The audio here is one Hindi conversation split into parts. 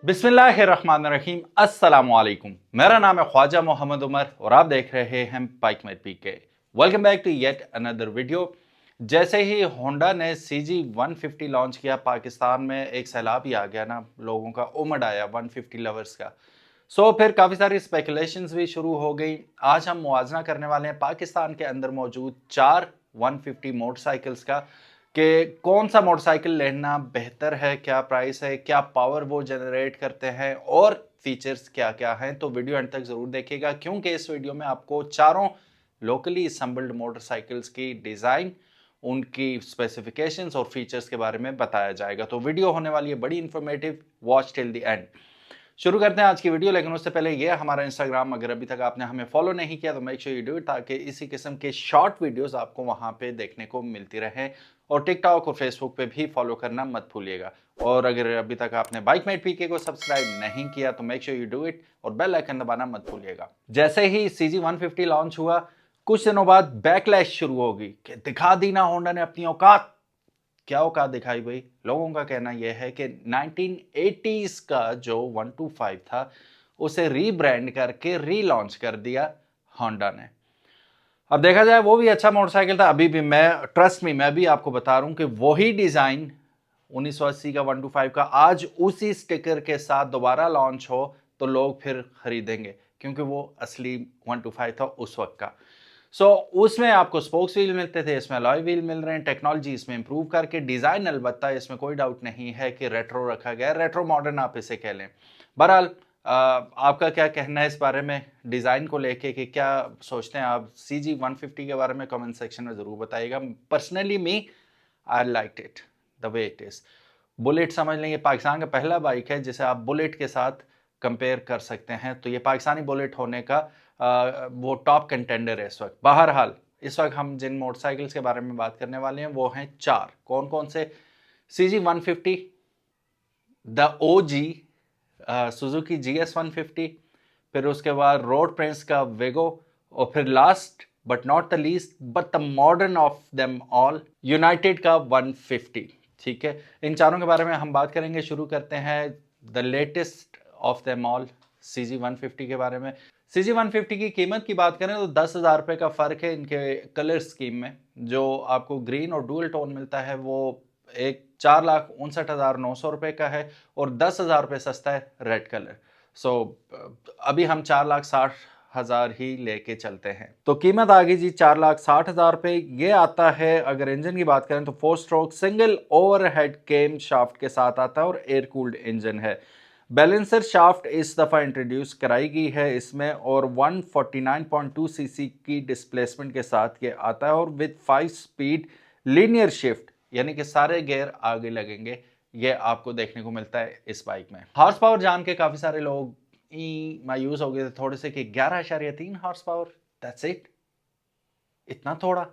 बिस्मिल्लाहिर्रहमानिर्रहीम अस्सलामुअलैकुम। मेरा नाम है ख्वाजा मोहम्मद उमर और आप देख रहे हैं bike mate PK. Welcome back to yet another video. जैसे ही होंडा ने CG 150 लॉन्च किया, पाकिस्तान में एक सैलाब ही आ गया ना, लोगों का उमड़ आया 150 लवर्स का। फिर काफ़ी सारी स्पेकुलेशंस भी शुरू हो गई। आज हम मुआवजा करने वाले हैं पाकिस्तान के अंदर मौजूद 4 150 मोटरसाइकिल्स का कि कौन सा मोटरसाइकिल लेना बेहतर है, क्या प्राइस है, क्या पावर वो जनरेट करते हैं और फीचर्स क्या क्या हैं। तो वीडियो अंत तक ज़रूर देखिएगा, क्योंकि इस वीडियो में आपको चारों लोकली असम्बल्ड मोटरसाइकिल्स की डिज़ाइन, उनकी स्पेसिफिकेशंस और फीचर्स के बारे में बताया जाएगा। तो वीडियो होने वाली है बड़ी informative, watch till the end. शुरू करते हैं आज की वीडियो, लेकिन उससे पहले ये हमारा इंस्टाग्राम, अगर अभी तक आपने हमें फॉलो नहीं किया तो make sure you do it, ताकि इसी किस्म के शॉर्ट वीडियोस आपको वहां पे देखने को मिलती रहे। और टिकटॉक और फेसबुक पे भी फॉलो करना मत भूलिएगा। और अगर अभी तक आपने बाइक मेट पीके को सब्सक्राइब नहीं किया तो make sure you do it और बेल आइकन दबाना मत भूलिएगा। जैसे ही CG 150 लॉन्च हुआ, कुछ दिनों बाद बैकलैश शुरू होगी कि दिखा दी ना होंडा ने अपनी औकात। क्या औकात दिखाई भाई? लोगों का कहना यह है कि 1980s का जो 125 था उसे रीब्रांड करके रीलॉन्च कर दिया होंडा ने। अब देखा जाए वो भी अच्छा मोटरसाइकिल था, अभी भी मैं ट्रस्ट मी, मैं भी आपको बता रहा हूं कि वही डिजाइन 1980 का 125 का आज उसी स्टिकर के साथ दोबारा लॉन्च हो तो लोग फिर खरीदेंगे, क्योंकि वो असली 125 था उस वक्त का। उसमें आपको स्पोक्स व्हील मिलते थे, इसमें अलॉय व्हील मिल रहे हैं। टेक्नोलॉजी इसमें इंप्रूव करके, डिजाइन अलबत्ता इसमें कोई डाउट नहीं है कि रेट्रो रखा गया, रेट्रो मॉडर्न आप इसे कह लें। बहरहाल आपका क्या कहना है इस बारे में, डिज़ाइन को लेके, कि क्या सोचते हैं आप CG 150 के बारे में? कमेंट सेक्शन में ज़रूर बताइएगा। Personally me I like it the way it is. Bullet समझ लेंगे, पाकिस्तान का पहला बाइक है जिसे आप बुलेट के साथ कंपेयर कर सकते हैं, तो ये पाकिस्तानी बुलेट होने का वो टॉप कंटेंडर है इस वक्त। बहरहाल इस वक्त हम जिन मोटरसाइकिल्स के बारे में बात करने वाले हैं वो हैं 4। कौन कौन से? CG 150, the OG Suzuki GS 150, फिर उसके बाद रोड प्रिंस का वेगो, और फिर last but not the least but the modern of them all, United का 150। ठीक है, इन चारों के बारे में हम बात करेंगे। शुरू करते हैं the latest of them all, CG 150 के बारे में। CG 150 की कीमत की बात करें तो 10,000 रुपये का फ़र्क है इनके कलर स्कीम में। जो आपको ग्रीन और डुअल टोन मिलता है वो एक 4,59,900 रुपये का है, और 10,000 रुपये सस्ता है रेड कलर। अभी हम 4,60,000 ही लेके चलते हैं। तो कीमत आ गई जी 4,60,000 रुपये। ये आता है, अगर इंजन की बात करें तो 4 स्ट्रोक सिंगल ओवरहेड केम शाफ्ट के साथ आता है और एयर कूल्ड इंजन है। बैलेंसर शाफ्ट इस दफ़ा इंट्रोड्यूस कराई गई है इसमें, और 149.2 सीसी की डिस्प्लेसमेंट के साथ ये आता है, और विद 5 स्पीड लीनियर शिफ्ट, यानी कि सारे गियर आगे लगेंगे। ये आपको देखने को मिलता है इस बाइक में। हॉर्स पावर जान के काफ़ी सारे लोग मायूस हो गए थे थोड़े से कि 11.3 हॉर्स पावर, दैट्स इट, इतना थोड़ा।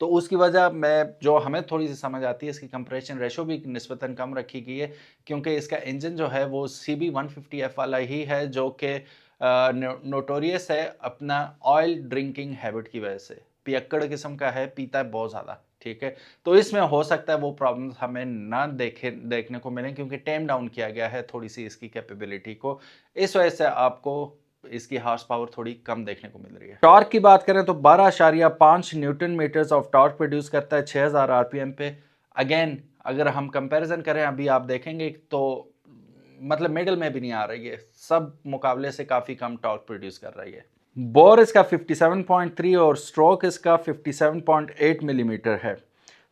तो उसकी वजह में जो हमें थोड़ी सी समझ आती है, इसकी कंप्रेशन रेशो भी निस्बतन कम रखी गई है, क्योंकि इसका इंजन जो है वो CB 150F वाला ही है, जो कि नोटोरियस है अपना ऑयल ड्रिंकिंग हैबिट की वजह से। पियक्कड़ किस्म का है, पीता है बहुत ज़्यादा। ठीक है, तो इसमें हो सकता है वो प्रॉब्लम्स हमें ना देखने को मिलें, क्योंकि टेम डाउन किया गया है थोड़ी सी इसकी कैपेबिलिटी को। इस वजह से आपको इसकी हॉर्स पावर थोड़ी कम देखने को मिल रही है। टॉर्क की बात करें तो 12.5 newton metres of torque produce करता है 6000 RPM पे। अगेन अगर हम कंपैरिजन करें, अभी आप देखेंगे तो मतलब मिडिल में भी नहीं आ रही है, सब मुकाबले से काफ़ी कम टॉर्क प्रोड्यूस कर रही है। बोर इसका 57.3 और स्ट्रोक इसका 57.8 मिलीमीटर है।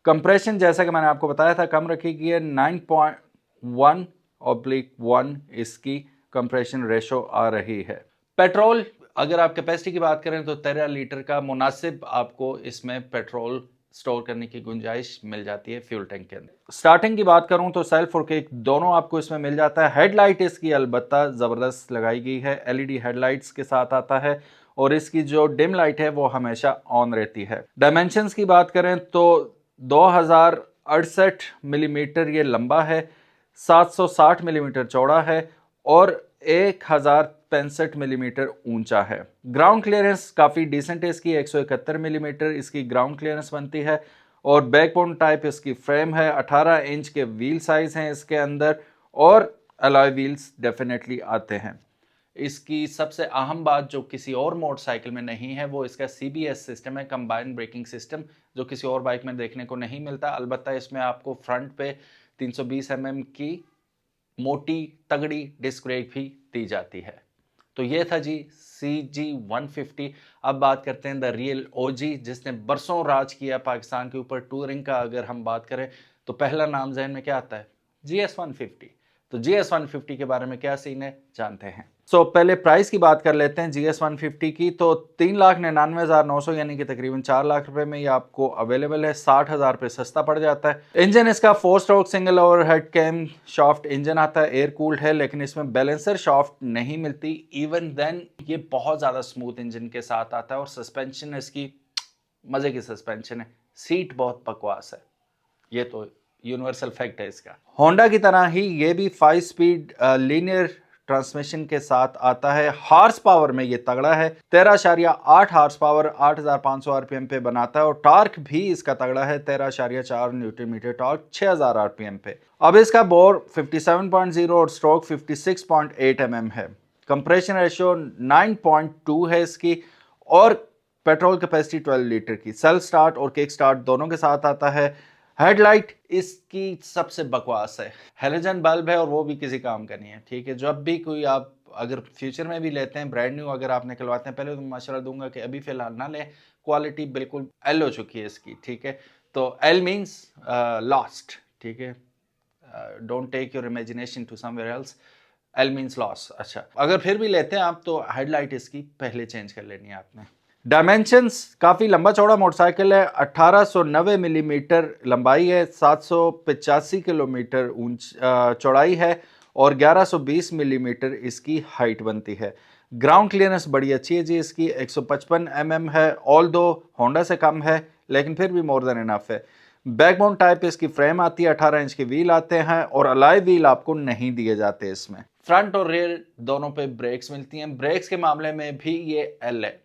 कंप्रेशन जैसा कि मैंने आपको बताया था कम रखी गई है, 9.1/1 इसकी कंप्रेशन रेशो आ रही है। पेट्रोल, अगर आप कैपेसिटी की बात करें तो 13 लीटर का मुनासिब आपको इसमें पेट्रोल स्टोर करने की गुंजाइश मिल जाती है फ्यूल टैंक के अंदर। स्टार्टिंग की बात करूं तो सेल्फ और किक दोनों आपको इसमें मिल जाता है। हेडलाइट इसकी अलबत्ता ज़बरदस्त लगाई गई है, LED हेडलाइट्स के साथ आता है, और इसकी जो डिम लाइट है वो हमेशा ऑन रहती है। डायमेंशंस की बात करें तो 2068 मिलीमीटर ये लंबा है, 760 मिलीमीटर चौड़ा है, और 1065 मिलीमीटर ऊंचा है। ग्राउंड क्लियरेंस काफ़ी डिसेंट है इसकी, 171 मिलीमीटर इसकी ग्राउंड क्लियरेंस बनती है, और बैकबोन टाइप इसकी फ्रेम है। 18 इंच के व्हील साइज हैं इसके अंदर, और अलॉय व्हील्स डेफिनेटली आते हैं। इसकी सबसे अहम बात जो किसी और मोटरसाइकिल में नहीं है वो इसका CBS सिस्टम है, कंबाइंड ब्रेकिंग सिस्टम, जो किसी और बाइक में देखने को नहीं मिलता। अलबत्ता इसमें आपको फ्रंट पे 320 mm की मोटी तगड़ी डिस्क ब्रेक भी दी जाती है। तो ये था जी CG150। अब बात करते हैं द रियल OG, जिसने बरसों राज किया पाकिस्तान के ऊपर। टूरिंग का अगर हम बात करें तो पहला नाम जहन में क्या आता है? GS150। तो GS150 के बारे में क्या सीन है जानते हैं। पहले प्राइस की बात कर लेते हैं GS150 की। तो 3,99,900 यानी कि तकरीबन 4 लाख रुपए में ये आपको अवेलेबल है। 60,000 रुपये सस्ता पड़ जाता है। इंजन इसका 4 stroke single overhead cam shaft engine आता है, एयर कूल्ड है, लेकिन इसमें बैलेंसर शाफ्ट नहीं मिलती। इवन देन ये बहुत ज़्यादा स्मूथ इंजन के साथ आता है और सस्पेंशन इसकी मज़े की सस्पेंशन है। सीट बहुत बकवास है, ये तो यूनिवर्सल फैक्ट है इसका। होंडा की तरह ही ये भी 5 स्पीड लीनियर ट्रांसमिशन के साथ आता है। हार्स पावर में ये तगड़ा है, 13.8 हार्स पावर 8,500 RPM पे बनाता है और टार्क भी इसका तगड़ा है, 13.4 न्यूटन मीटर टार्क 6,000 RPM पे। अब इसका बोर 57.0 और स्ट्रोक 56.8 mm है। कंप्रेशन रेशियो 9.2 है इसकी और पेट्रोल कैपेसिटी 12 लीटर की। सेल्फ स्टार्ट और किक स्टार्ट दोनों के साथ आता है। हेडलाइट इसकी सबसे बकवास है, हेलोजन बल्ब है और वो भी किसी काम का नहीं है। ठीक है, जब भी कोई आप अगर फ्यूचर में भी लेते हैं ब्रांड न्यू अगर आप निकलवाते हैं, पहले तो मशवरा दूंगा कि अभी फिलहाल ना लें, क्वालिटी बिल्कुल एल हो चुकी है इसकी। ठीक है, तो एल मीन्स लॉस्ट। ठीक है, don't take your imagination to somewhere else, L means loss. अच्छा, अगर फिर भी लेते हैं आप तो हेडलाइट इसकी पहले चेंज कर लेनी है आपने। डायमेंशंस काफ़ी लंबा चौड़ा मोटरसाइकिल है, 1890 मिलीमीटर लंबाई है, 785 किलोमीटर चौड़ाई है और 1120 मिलीमीटर इसकी हाइट बनती है। ग्राउंड क्लियरेंस बड़ी अच्छी है जी इसकी, 155 mm है। ऑल दो होंडा से कम है लेकिन फिर भी मोर देन इनफ है। बैकबोन टाइप इसकी फ्रेम आती है, 18 इंच के व्हील आते हैं और अलॉय व्हील आपको नहीं दिए जाते इसमें। फ्रंट और रेयर दोनों पे ब्रेक्स मिलती हैं। ब्रेक्स के मामले में भी ये एल है।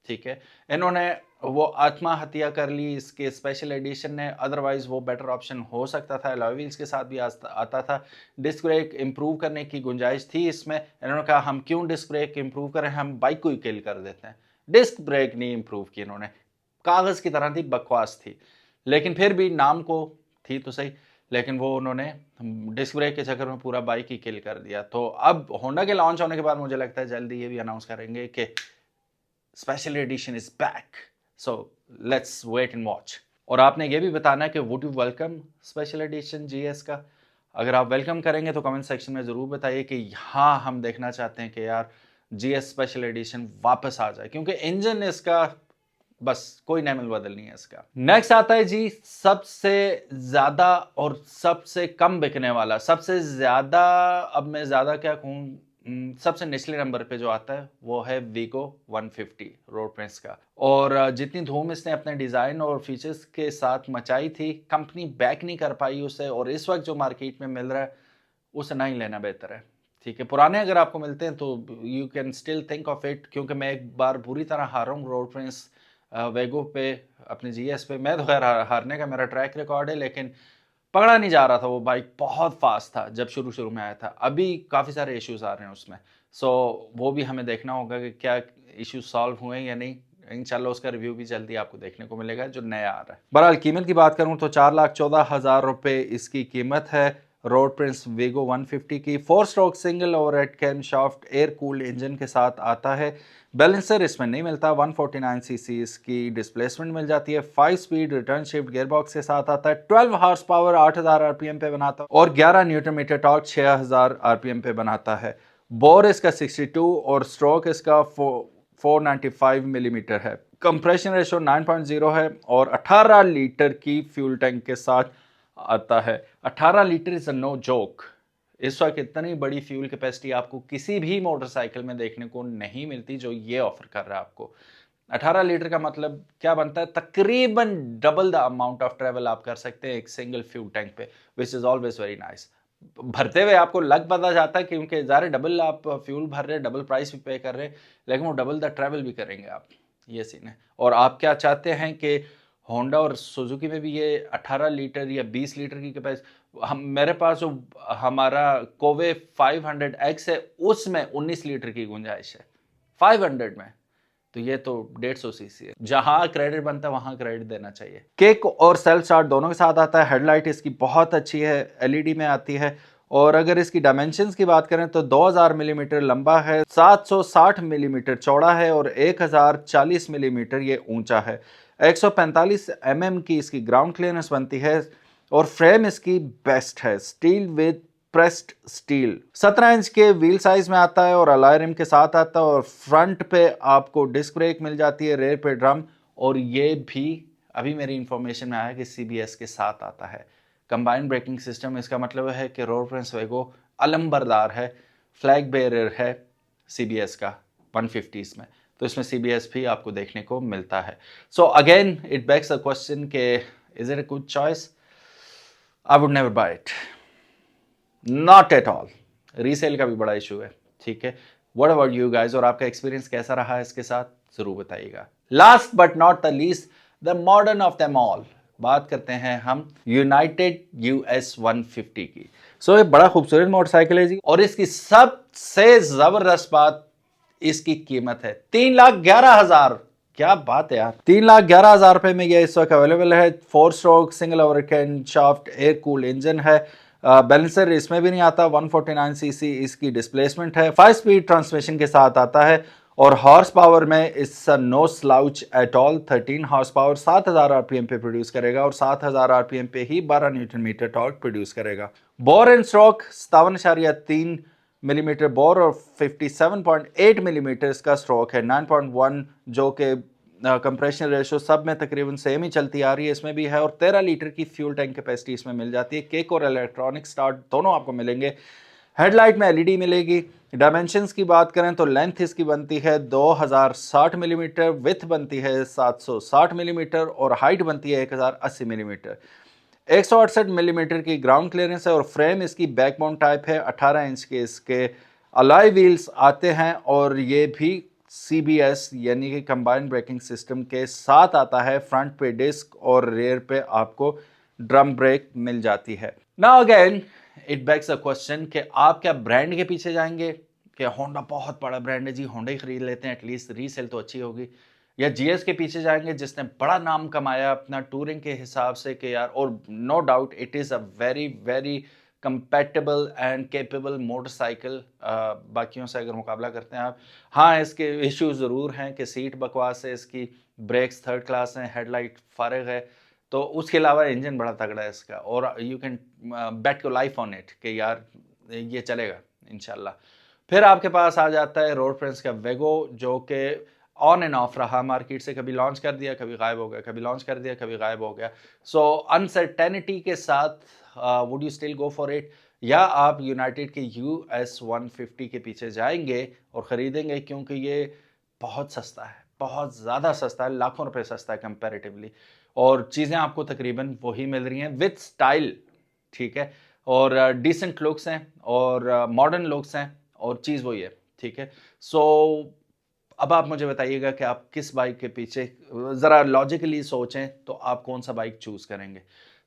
ठीक है, इन्होंने वो आत्महत्या कर ली इसके स्पेशल एडिशन ने, अदरवाइज वो बेटर ऑप्शन हो सकता था। अलॉय व्हील्स के साथ भी आता था। डिस्क ब्रेक इंप्रूव करने की गुंजाइश थी इसमें, इन्होंने कहा हम क्यों डिस्क ब्रेक इंप्रूव करें, हम बाइक को ही किल कर देते हैं। डिस्क ब्रेक नहीं इंप्रूव की इन्होंने, कागज की तरह थी, बकवास थी, लेकिन फिर भी नाम को थी तो सही, लेकिन वो उन्होंने डिस्क ब्रेक के चक्कर में पूरा बाइक ही किल कर दिया। तो अब होंडा के लॉन्च होने के बाद मुझे लगता है जल्दी ये भी अनाउंस करेंगे कि special edition is back, so let's wait and watch. और आपने ये भी बताना है कि would you welcome special edition GS का। अगर आप वेलकम करेंगे तो कमेंट सेक्शन में ज़रूर बताइए कि हाँ हम देखना चाहते हैं कि यार GS स्पेशल एडिशन वापस आ जाए, क्योंकि इंजन इसका बस कोई नैमल बदल नहीं है इसका। नेक्स्ट आता है जी सबसे ज्यादा और सबसे कम बिकने वाला, सबसे ज्यादा, अब मैं ज्यादा क्या कहूँ, सबसे निचले नंबर पे जो आता है वो है वीगो 150 रोड प्रिंस का। और जितनी धूम इसने अपने डिज़ाइन और फीचर्स के साथ मचाई थी, कंपनी बैक नहीं कर पाई उसे, और इस वक्त जो मार्केट में मिल रहा है उसे नहीं लेना बेहतर है। ठीक है, पुराने अगर आपको मिलते हैं तो you can still think of it, क्योंकि मैं एक बार बुरी तरह हारा हूँ रोड प्रिंस वेगो पे, अपने GS पे। मैं तो खैर हारने का मेरा ट्रैक रिकॉर्ड है, लेकिन पकड़ा नहीं जा रहा था। वो बाइक बहुत फास्ट था जब शुरू में आया था, अभी काफ़ी सारे इश्यूज आ रहे हैं उसमें। सो वो भी हमें देखना होगा कि क्या इश्यूज सॉल्व हुए या नहीं। इंशाल्लाह उसका रिव्यू भी जल्दी आपको देखने को मिलेगा जो नया आ रहा है। बहरहाल कीमत की बात करूं तो 4,14,000 रुपये इसकी कीमत है रोड प्रिंस वीगो 150 की। 4 stroke single overhead cam shaft air cooled engine के साथ आता है। बैलेंसर इसमें नहीं मिलता। 149 सीसी इसकी डिस्प्लेसमेंट मिल जाती है। 5 स्पीड रिटर्न शिफ्ट गियरबॉक्स के साथ आता है। 12 हार्स पावर 8,000 RPM पे बनाता है और 11 न्यूटन मीटर टॉर्क 6,000 RPM पे बनाता है। बोर इसका 62 और स्ट्रोक इसका 495 मिलीमीटर है। कंप्रेशन रेशो 9.0 है और 18 लीटर की फ्यूल टैंक के साथ आता है। 18 litre is a no joke. इस वक्त इतनी बड़ी फ्यूल कैपेसिटी आपको किसी भी मोटरसाइकिल में देखने को नहीं मिलती जो ये ऑफर कर रहा है आपको। 18 लीटर का मतलब क्या बनता है, तकरीबन double the amount of travel आप कर सकते हैं एक सिंगल फ्यूल टैंक पे, which is always very nice. भरते हुए आपको लग पता जाता है क्योंकि ज़्यादा डबल आप फ्यूल भर रहे हैं, डबल प्राइस भी पे कर रहे हैं, लेकिन वो डबल द ट्रेवल भी करेंगे आप, ये सीन है। और आप क्या चाहते हैं कि होंडा और सुजुकी में भी ये 18 लीटर या 20 लीटर की कैपेसिटी, हम मेरे पास जो हमारा कोवे 500X है उसमें 19 लीटर की गुंजाइश है 500 में। तो ये तो 150 सीसी है। जहां क्रेडिट बनता है वहां क्रेडिट देना चाहिए। किक और सेल्फ स्टार्ट दोनों के साथ आता है। हेडलाइट इसकी बहुत अच्छी है, एलईडी में आती है। और अगर इसकी डायमेंशंस की बात करें तो 2000 मिलीमीटर लंबा है, 760 मिलीमीटर चौड़ा है और 1040 मिलीमीटर ये ऊंचा है। 145 की इसकी ग्राउंड क्लियरेंस बनती है और फ्रेम इसकी बेस्ट है, steel with pressed steel. 17 inch के व्हील साइज में आता है और अलॉय रिम के साथ आता है और फ्रंट पे आपको डिस्क ब्रेक मिल जाती है, रेयर पे ड्रम। और ये भी अभी मेरी इंफॉर्मेशन में आया कि सीबीएस के साथ आता है। कंबाइंड ब्रेकिंग सिस्टम, इसका मतलब है कि रोड प्रेस वेगो अलंबरदार है, फ्लैग बेरर है सीबीएस का 150s में, तो इसमें सीबीएस भी आपको देखने को मिलता है। So again it backs a question के is it a good choice? I would never buy it, not at all. Resale का भी बड़ा इशू है, ठीक है। व्हाट अबाउट यू गाइस, और आपका एक्सपीरियंस कैसा रहा है इसके साथ, जरूर बताइएगा। Last but not the least, the modern of them all, बात करते हैं हम यूनाइटेड US 150 की। सो ये बड़ा खूबसूरत मोटरसाइकिल है जी, और इसकी सबसे जबरदस्त बात इसकी कीमत है 3,11,000। क्या बात है यार, 3,11,000 रुपए में ये इस वक्त अवेलेबल है। 4 stroke single overhead cam shaft air cooled engine है। बैलेंसर इसमें भी नहीं आता। 149 सीसी इसकी डिस्प्लेसमेंट है। 5 स्पीड ट्रांसमिशन के साथ आता है और हॉर्स पावर में it's no slouch at all. 13 horse power 7000 RPM पे प्रोड्यूस करेगा और 7000 आरपीएम पे ही 12 न्यूटन मीटर टॉर्क प्रोड्यूस करेगा। Bore and stroke 57.3 millimetre bore और 57.8 मिलीमीटर इसका स्ट्रोक है। 9.1 जो कि कंप्रेशन रेशो सब में तकरीबन सेम ही चलती आ रही है, इसमें भी है। और 13 लीटर की फ्यूल टैंक कैपेसिटी इसमें मिल जाती है। किक और इलेक्ट्रॉनिक स्टार्ट दोनों आपको मिलेंगे। हेडलाइट में एलईडी मिलेगी। डायमेंशंस की बात करें तो लेंथ इसकी बनती है 2060 मिलीमीटर, विथ बनती है 760 मिलीमीटर और हाइट बनती है 1080 मिलीमीटर। 168 मिलीमीटर की ग्राउंड क्लियरेंस है और फ्रेम इसकी बैकबोन टाइप है। 18 इंच के इसके अलॉय व्हील्स आते हैं और ये भी सीबीएस यानी कि कंबाइंड ब्रेकिंग सिस्टम के साथ आता है। फ्रंट पे डिस्क और रेयर पे आपको ड्रम ब्रेक मिल जाती है। Now again it backs a question कि आप क्या ब्रांड के पीछे जाएंगे कि होंडा बहुत बड़ा ब्रांड है जी, होंडा ही खरीद लेते हैं, एटलीस्ट रीसेल तो अच्छी होगी, या जीएस के पीछे जाएंगे जिसने बड़ा नाम कमाया अपना टूरिंग के हिसाब से कि यार, और no doubt it is a very very compatible and capable motorcycle बाकियों से अगर मुकाबला करते हैं आप। हाँ, इसके इश्यूज ज़रूर हैं कि सीट बकवास है, इसकी ब्रेक्स थर्ड क्लास हैं, हेडलाइट फारग है, तो उसके अलावा इंजन बड़ा तगड़ा है इसका और you can bet your life on it कि यार ये चलेगा इंशाल्लाह। फिर आपके पास आ जाता है रोड फ्रेंड्स का वेगो, जो कि ऑन एंड ऑफ रहा मार्केट से, कभी लॉन्च कर दिया कभी गायब हो गया, कभी लॉन्च कर दिया कभी गायब हो गया। सो अनसर्टेनिटी के साथ would you still go for it, या आप यूनाइटेड के US 150 के पीछे जाएंगे और ख़रीदेंगे, क्योंकि ये बहुत सस्ता है, बहुत ज़्यादा सस्ता है, लाखों रुपए सस्ता है कंपैरेटिवली, और चीज़ें आपको तकरीबन वही मिल रही हैं विद स्टाइल, ठीक है, और डिसेंट लुक्स हैं और मॉडर्न लुक्स हैं और चीज़ वही है, ठीक है। सो अब आप मुझे बताइएगा कि आप किस बाइक के पीछे, ज़रा लॉजिकली सोचें तो आप कौन सा बाइक चूज़ करेंगे।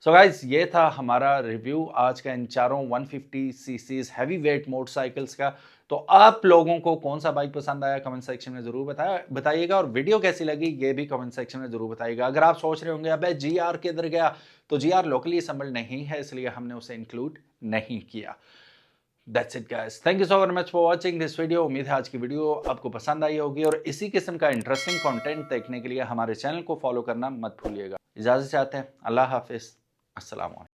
सो गाइज, ये था हमारा रिव्यू आज का इन चारों 150 सीसीज हैवी वेट मोटरसाइकिल्स का। तो आप लोगों को कौन सा बाइक पसंद आया कमेंट सेक्शन में ज़रूर बताइएगा, और वीडियो कैसी लगी ये भी कमेंट सेक्शन में ज़रूर बताइएगा। अगर आप सोच रहे होंगे अबे GR किधर गया, तो GR लोकली असेंबल्ड नहीं है, इसलिए हमने उसे इंक्लूड नहीं किया। That's it guys. Thank you so very much for watching this video. उम्मीद है आज की वीडियो आपको पसंद आई होगी, और इसी किस्म का इंटरेस्टिंग कंटेंट देखने के लिए हमारे चैनल को फॉलो करना मत भूलिएगा। इजाज़त चाहते हैं, अल्लाह हाफिज़, अस्सलाम वालेकुम।